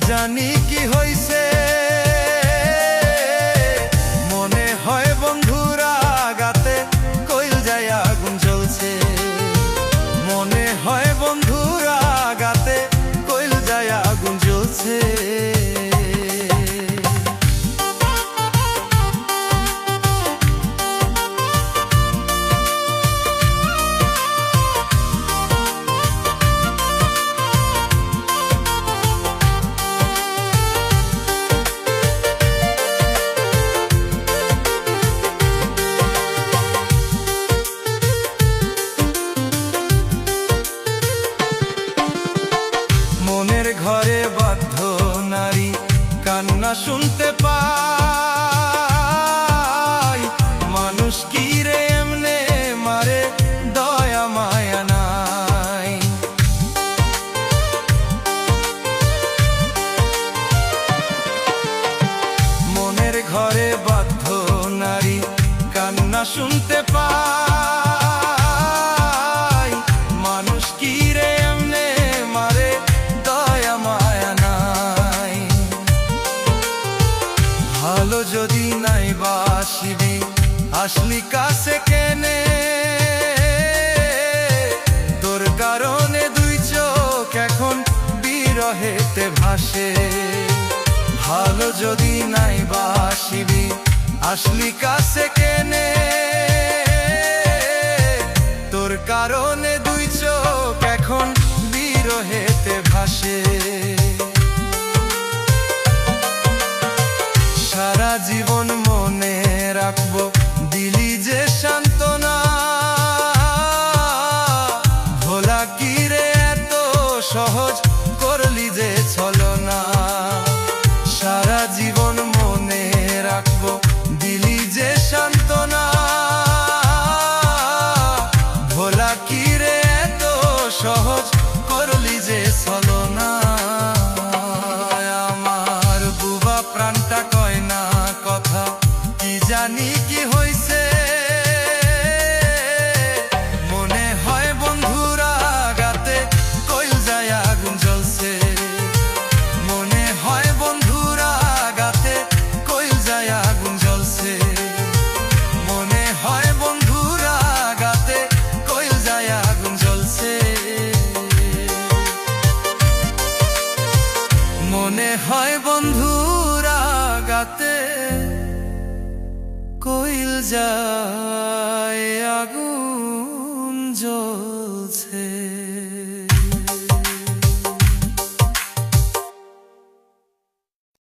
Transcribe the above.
জানি কি হইছে, মনে হয় বন্ধুরা গাতে কইল যায় আগুন জ্বলছে। মনে হয় বন্ধুরা গাতে কইল যায় আগুন জ্বলছে। মনের ঘরে বাধ্য নারী কান্না শুনতে পাই, মানুষ কি রে এমনে মারে দয়া মায়া নাই। মনের ঘরে বাধ্য নারী কান্না শুনতে পাই, মানুষ কি রে এমনে মারে দয়া মায়া নাই। ভালো যদি নাই বাসিবি আসলি কাছে কেনে, তোর কারণে দুই চোখ এখন বিরহেতে ভাসে। ভালো যদি নাই বাসিবি আসলি কাছে কেনে, তোর কারণে দুই চোখ এখন বিরহেতে ভাসে। সারা জীবন মনে রাখবো দিলি যে সান্ত্বনা, ভোলা কি রে এত সহজ করলি যে ছলনা। সারা জীবন মনে রাখবো দিলি যে সান্ত্বনা, ভোলা কি রে এত সহজ করলি যে ছলনা। আমার বুবা প্রাণটা কয় না কথা, কি জানি কি হইছে, মনে হয় বন্ধুরা গাতে কইল যায় আগুন জ্বলছে। মনে হয় বন্ধুরা গাতে কইল যায় আগুন জ্বলছে। মনে হয় বন্ধুরা গাতে কইল যায় আগুন জ্বলছে। মনে হয় বন্ধুরা গাতে কইল যায়